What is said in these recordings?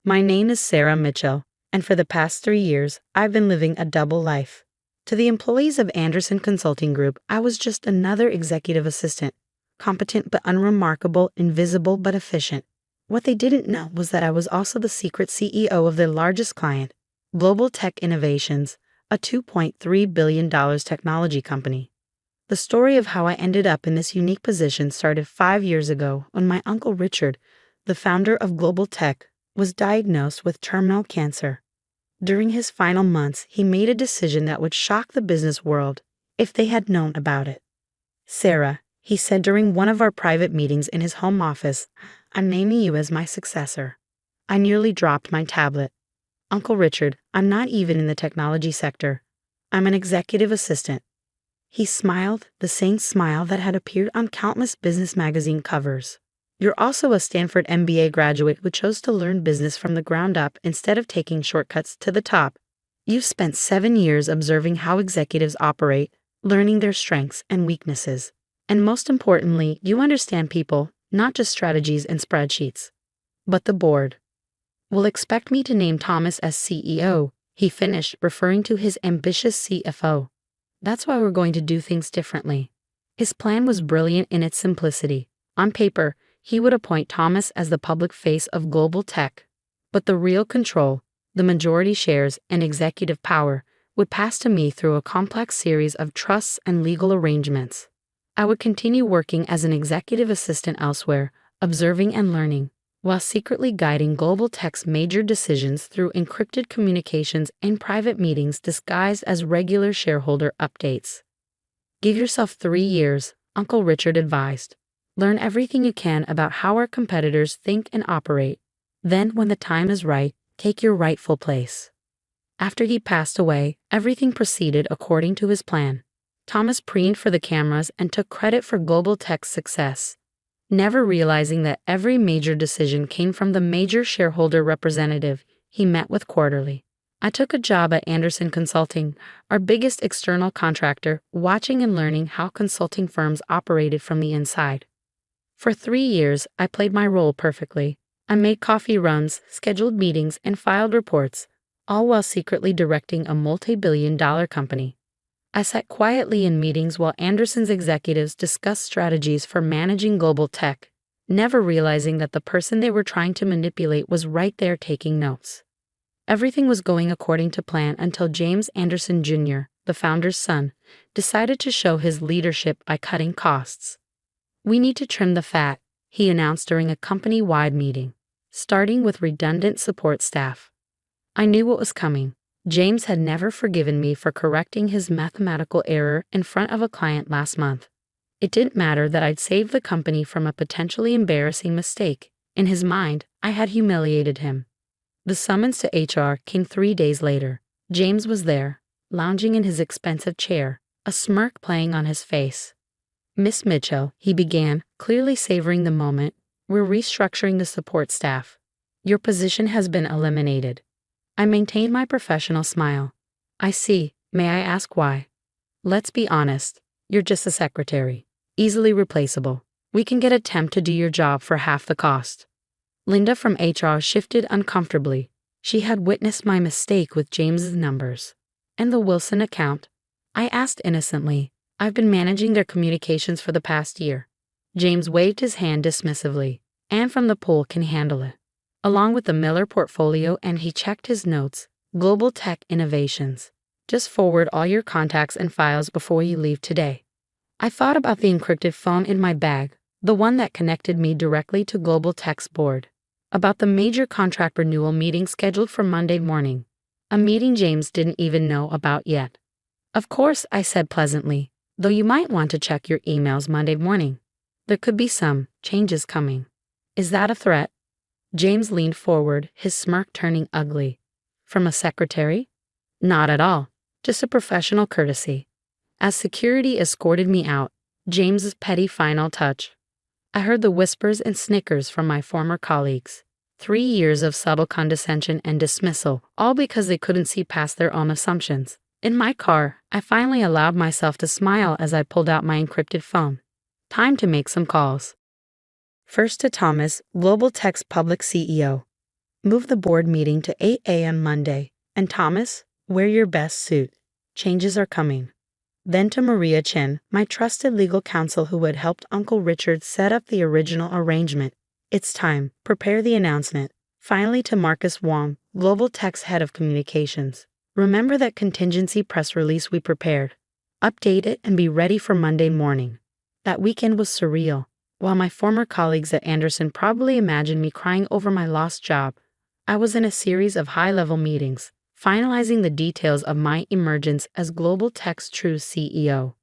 My name is Sarah Mitchell, and for the past 3 years, I've been living a double life. To the employees of Anderson Consulting Group, I was just another executive assistant, competent but unremarkable, invisible but efficient. What they didn't know was that I was also the secret CEO of their largest client, Global Tech Innovations, a $2.3 billion technology company. The story of how I ended up in this unique position started 5 years ago when my uncle Richard, the founder of Global Tech, was diagnosed with terminal cancer. During his final months, he made a decision that would shock the business world if they had known about it. "Sarah," he said during one of our private meetings in his home office, "I'm naming you as my successor." I nearly dropped my tablet. "Uncle Richard, I'm not even in the technology sector. I'm an executive assistant." He smiled, the same smile that had appeared on countless business magazine covers. "You're also a Stanford MBA graduate who chose to learn business from the ground up instead of taking shortcuts to the top. You've spent 7 years observing how executives operate, learning their strengths and weaknesses. And most importantly, you understand people, not just strategies and spreadsheets." But the board will expect me to name Thomas as CEO, he finished, referring to his ambitious CFO. "That's why we're going to do things differently." His plan was brilliant in its simplicity. On paper, he would appoint Thomas as the public face of Global Tech. But the real control, the majority shares, and executive power would pass to me through a complex series of trusts and legal arrangements. I would continue working as an executive assistant elsewhere, observing and learning, while secretly guiding Global Tech's major decisions through encrypted communications and private meetings disguised as regular shareholder updates. "Give yourself 3 years," Uncle Richard advised. "Learn everything you can about how our competitors think and operate. Then, when the time is right, take your rightful place." After he passed away, everything proceeded according to his plan. Thomas preened for the cameras and took credit for Global Tech's success, never realizing that every major decision came from the major shareholder representative he met with quarterly. I took a job at Anderson Consulting, our biggest external contractor, watching and learning how consulting firms operated from the inside. For 3 years, I played my role perfectly. I made coffee runs, scheduled meetings, and filed reports, all while secretly directing a multi-billion-dollar company. I sat quietly in meetings while Anderson's executives discussed strategies for managing Global Tech, never realizing that the person they were trying to manipulate was right there taking notes. Everything was going according to plan until James Anderson Jr., the founder's son, decided to show his leadership by cutting costs. "We need to trim the fat," he announced during a company-wide meeting, starting with redundant support staff. I knew what was coming. James had never forgiven me for correcting his mathematical error in front of a client last month. It didn't matter that I'd saved the company from a potentially embarrassing mistake. In his mind, I had humiliated him. The summons to HR came 3 days later. James was there, lounging in his expensive chair, a smirk playing on his face. "Miss Mitchell," he began, clearly savoring the moment, "we're restructuring the support staff. Your position has been eliminated." I maintained my professional smile. "I see. May I ask why?" "Let's be honest. You're just a secretary. Easily replaceable. We can get a temp to do your job for half the cost." Linda from HR shifted uncomfortably. She had witnessed my mistake with James's numbers. "And the Wilson account?" I asked innocently. "I've been managing their communications for the past year." James waved his hand dismissively. "Anne from the pool can handle it, along with the Miller portfolio," and he checked his notes. "Global Tech Innovations. Just forward all your contacts and files before you leave today." I thought about the encrypted phone in my bag, the one that connected me directly to Global Tech's board. About the major contract renewal meeting scheduled for Monday morning. A meeting James didn't even know about yet. "Of course," I said pleasantly, "though you might want to check your emails Monday morning. There could be some changes coming." "Is that a threat?" James leaned forward, his smirk turning ugly. "From a secretary?" "Not at all. Just a professional courtesy." As security escorted me out, James's petty final touch, I heard the whispers and snickers from my former colleagues. 3 years of subtle condescension and dismissal, all because they couldn't see past their own assumptions. In my car, I finally allowed myself to smile as I pulled out my encrypted phone. Time to make some calls. First to Thomas, Global Tech's public CEO. Move the board meeting to 8 a.m. Monday. And Thomas, wear your best suit. Changes are coming. Then to Maria Chen, my trusted legal counsel who had helped Uncle Richard set up the original arrangement. It's time. Prepare the announcement. Finally to Marcus Wong, Global Tech's head of communications. Remember that contingency press release we prepared. Update it and be ready for Monday morning. That weekend was surreal. While my former colleagues at Anderson probably imagined me crying over my lost job, I was in a series of high-level meetings, finalizing the details of my emergence as Global Tech's true CEO.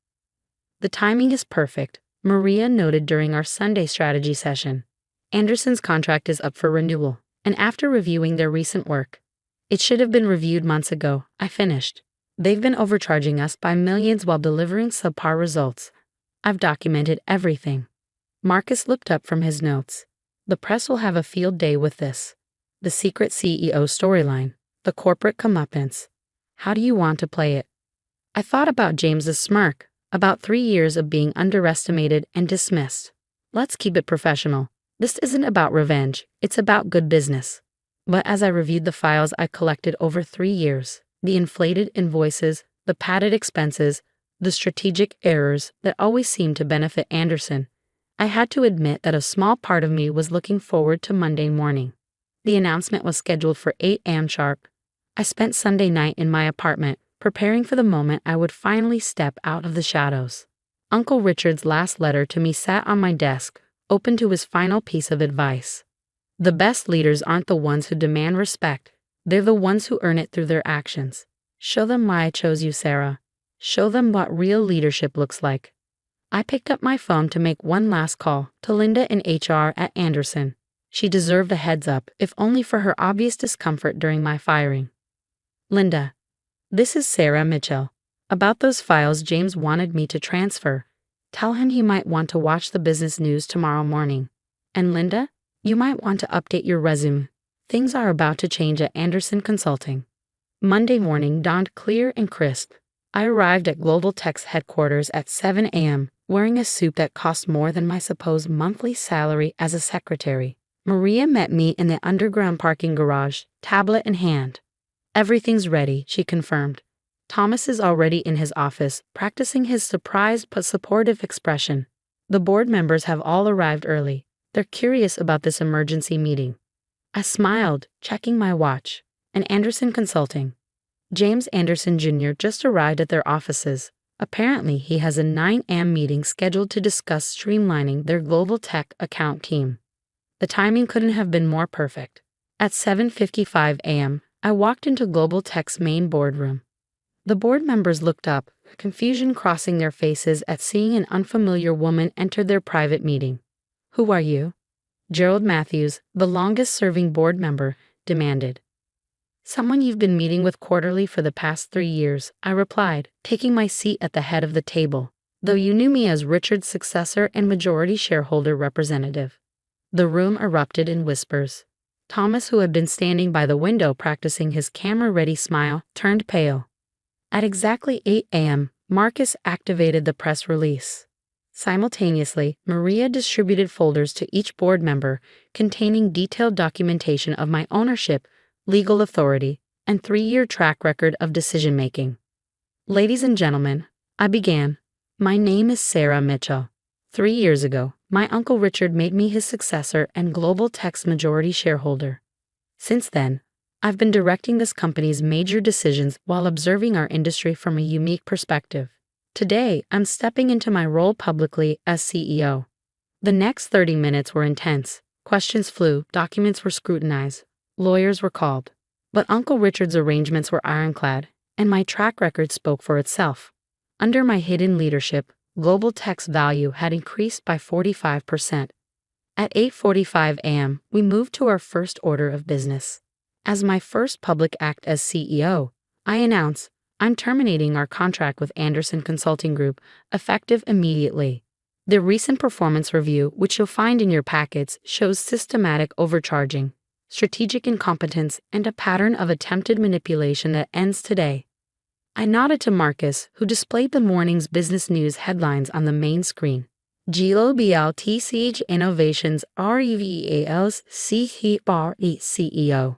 The timing is perfect, Maria noted during our Sunday strategy session. Anderson's contract is up for renewal, and after reviewing their recent work, it should have been reviewed months ago, I finished. They've been overcharging us by millions while delivering subpar results. I've documented everything. Marcus looked up from his notes. The press will have a field day with this. The secret CEO storyline. The corporate comeuppance. How do you want to play it? I thought about James's smirk, about 3 years of being underestimated and dismissed. Let's keep it professional. This isn't about revenge, it's about good business. But as I reviewed the files I collected over 3 years, the inflated invoices, the padded expenses, the strategic errors that always seemed to benefit Anderson, I had to admit that a small part of me was looking forward to Monday morning. The announcement was scheduled for 8 a.m. sharp. I spent Sunday night in my apartment, preparing for the moment I would finally step out of the shadows. Uncle Richard's last letter to me sat on my desk, open to his final piece of advice. The best leaders aren't the ones who demand respect, they're the ones who earn it through their actions. Show them why I chose you, Sarah. Show them what real leadership looks like. I picked up my phone to make one last call to Linda in HR at Anderson. She deserved a heads up, if only for her obvious discomfort during my firing. Linda, this is Sarah Mitchell. About those files James wanted me to transfer. Tell him he might want to watch the business news tomorrow morning. And Linda, you might want to update your resume. Things are about to change at Anderson Consulting. Monday morning dawned clear and crisp. I arrived at Global Tech's headquarters at 7 a.m., wearing a suit that cost more than my supposed monthly salary as a secretary. Maria met me in the underground parking garage, tablet in hand. Everything's ready, she confirmed. Thomas is already in his office, practicing his surprised but supportive expression. The board members have all arrived early. They're curious about this emergency meeting. I smiled, checking my watch. And Anderson Consulting. James Anderson Jr. just arrived at their offices. Apparently, he has a 9 a.m. meeting scheduled to discuss streamlining their Global Tech account team. The timing couldn't have been more perfect. At 7:55 a.m., I walked into Global Tech's main boardroom. The board members looked up, confusion crossing their faces at seeing an unfamiliar woman enter their private meeting. Who are you? Gerald Matthews, the longest-serving board member, demanded. Someone you've been meeting with quarterly for the past 3 years, I replied, taking my seat at the head of the table, though you knew me as Richard's successor and majority shareholder representative. The room erupted in whispers. Thomas, who had been standing by the window practicing his camera-ready smile, turned pale. At exactly 8 a.m., Marcus activated the press release. Simultaneously, Maria distributed folders to each board member containing detailed documentation of my ownership, legal authority, and 3-year track record of decision-making. Ladies and gentlemen, I began. My name is Sarah Mitchell. 3 years ago, my Uncle Richard made me his successor and Global Tech's majority shareholder. Since then, I've been directing this company's major decisions while observing our industry from a unique perspective. Today, I'm stepping into my role publicly as CEO. The next 30 minutes were intense. Questions flew, documents were scrutinized, lawyers were called. But Uncle Richard's arrangements were ironclad, and my track record spoke for itself. Under my hidden leadership, Global Tech's value had increased by 45%. At 8:45 a.m., we moved to our first order of business. As my first public act as CEO, I announced, I'm terminating our contract with Anderson Consulting Group, effective immediately. The recent performance review, which you'll find in your packets, shows systematic overcharging, strategic incompetence, and a pattern of attempted manipulation that ends today. I nodded to Marcus, who displayed the morning's business news headlines on the main screen. Global TCH Innovations Revals CEO.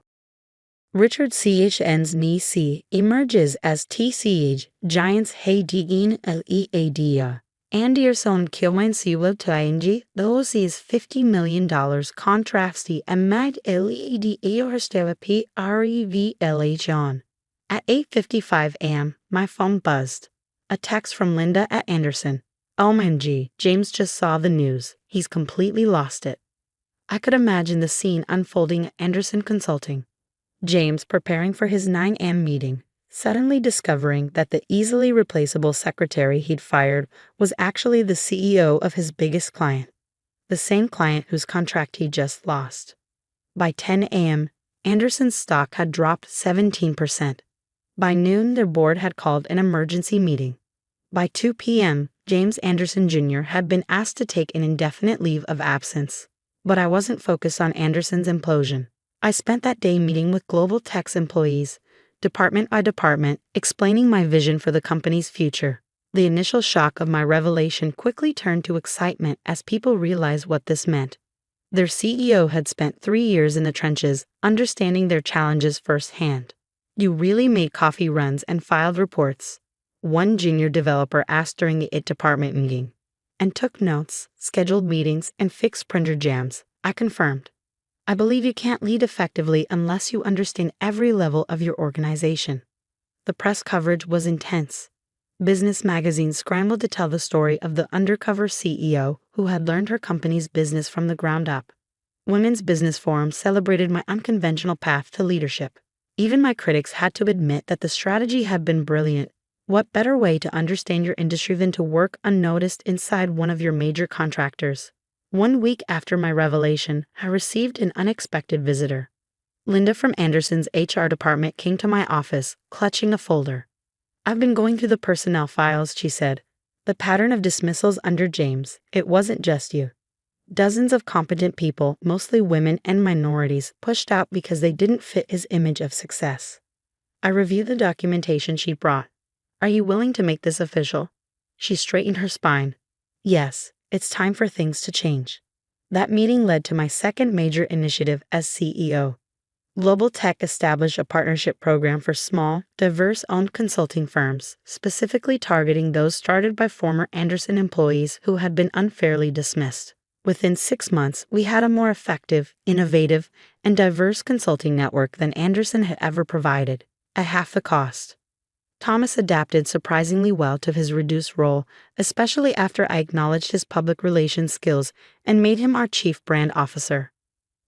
Richard CHN's NEC emerges as TCH Giants Heidegin LEADA. Anderson Kilman Siwa Tlainji, the OC's $50 million contrasty and mag LEAD Aorstella REVLH on. At 8:55 a.m., my phone buzzed. A text from Linda at Anderson. OMG, James just saw the news. He's completely lost it. I could imagine the scene unfolding at Anderson Consulting. James preparing for his 9 a.m. meeting, suddenly discovering that the easily replaceable secretary he'd fired was actually the CEO of his biggest client, the same client whose contract he just lost. By 10 a.m., Anderson's stock had dropped 17%. By noon, their board had called an emergency meeting. By 2 p.m., James Anderson Jr. had been asked to take an indefinite leave of absence. But I wasn't focused on Anderson's implosion. I spent that day meeting with Global Tech's employees, department by department, explaining my vision for the company's future. The initial shock of my revelation quickly turned to excitement as people realized what this meant. Their CEO had spent 3 years in the trenches, understanding their challenges firsthand. You really made coffee runs and filed reports, one junior developer asked during the IT department meeting. And took notes, scheduled meetings, and fixed printer jams, I confirmed. I believe you can't lead effectively unless you understand every level of your organization. The press coverage was intense. Business magazines scrambled to tell the story of the undercover CEO who had learned her company's business from the ground up. Women's business forums celebrated my unconventional path to leadership. Even my critics had to admit that the strategy had been brilliant. What better way to understand your industry than to work unnoticed inside one of your major contractors? 1 week after my revelation, I received an unexpected visitor. Linda from Anderson's HR department came to my office, clutching a folder. I've been going through the personnel files, she said. The pattern of dismissals under James, it wasn't just you. Dozens of competent people, mostly women and minorities, pushed out because they didn't fit his image of success. I reviewed the documentation she brought. Are you willing to make this official? She straightened her spine. Yes, it's time for things to change. That meeting led to my second major initiative as CEO. Global Tech established a partnership program for small, diverse-owned consulting firms, specifically targeting those started by former Anderson employees who had been unfairly dismissed. Within 6 months, we had a more effective, innovative, and diverse consulting network than Anderson had ever provided, at half the cost. Thomas adapted surprisingly well to his reduced role, especially after I acknowledged his public relations skills and made him our chief brand officer.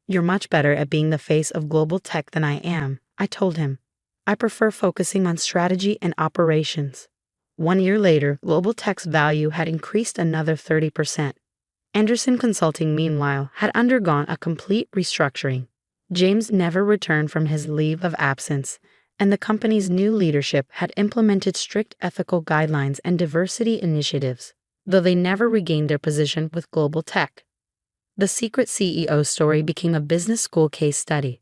You're much better at being the face of Global Tech than I am, I told him. I prefer focusing on strategy and operations. 1 year later, Global Tech's value had increased another 30%. Anderson Consulting, meanwhile, had undergone a complete restructuring. James never returned from his leave of absence, and the company's new leadership had implemented strict ethical guidelines and diversity initiatives, though they never regained their position with Global Tech. The secret CEO story became a business school case study.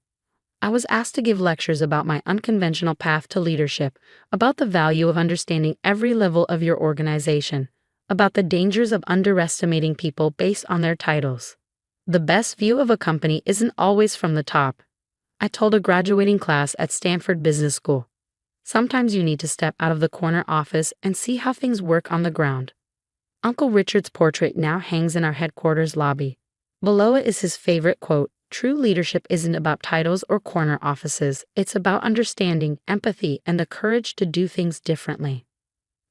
I was asked to give lectures about my unconventional path to leadership, about the value of understanding every level of your organization, about the dangers of underestimating people based on their titles. The best view of a company isn't always from the top, I told a graduating class at Stanford Business School. Sometimes you need to step out of the corner office and see how things work on the ground. Uncle Richard's portrait now hangs in our headquarters lobby. Below it is his favorite quote, "True leadership isn't about titles or corner offices, it's about understanding, empathy, and the courage to do things differently."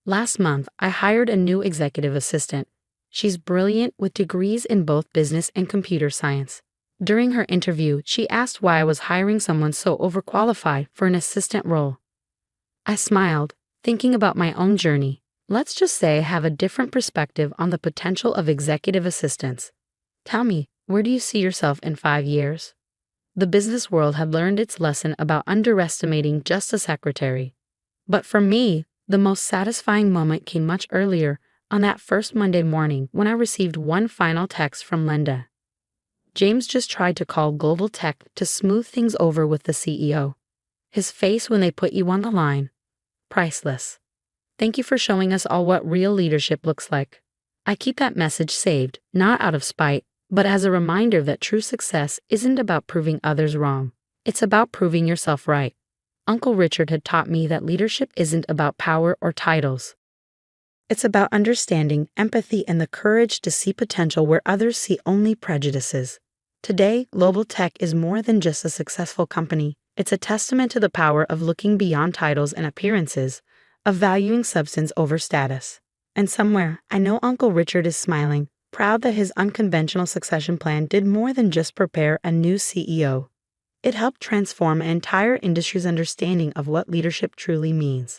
Last month, I hired a new executive assistant. She's brilliant with degrees in both business and computer science. During her interview, she asked why I was hiring someone so overqualified for an assistant role. I smiled, thinking about my own journey. Let's just say I have a different perspective on the potential of executive assistants. Tell me, where do you see yourself in 5 years? The business world had learned its lesson about underestimating just a secretary. But for me, the most satisfying moment came much earlier, on that first Monday morning when I received one final text from Linda. James just tried to call Global Tech to smooth things over with the CEO. His face when they put you on the line. Priceless. Thank you for showing us all what real leadership looks like. I keep that message saved, not out of spite, but as a reminder that true success isn't about proving others wrong. It's about proving yourself right. Uncle Richard had taught me that leadership isn't about power or titles. It's about understanding, empathy, and the courage to see potential where others see only prejudices. Today, global tech is more than just a successful company. It's a testament to the power of looking beyond titles and appearances, of valuing substance over status. And somewhere, I know Uncle Richard is smiling, proud that his unconventional succession plan did more than just prepare a new CEO. It helped transform an entire industry's understanding of what leadership truly means.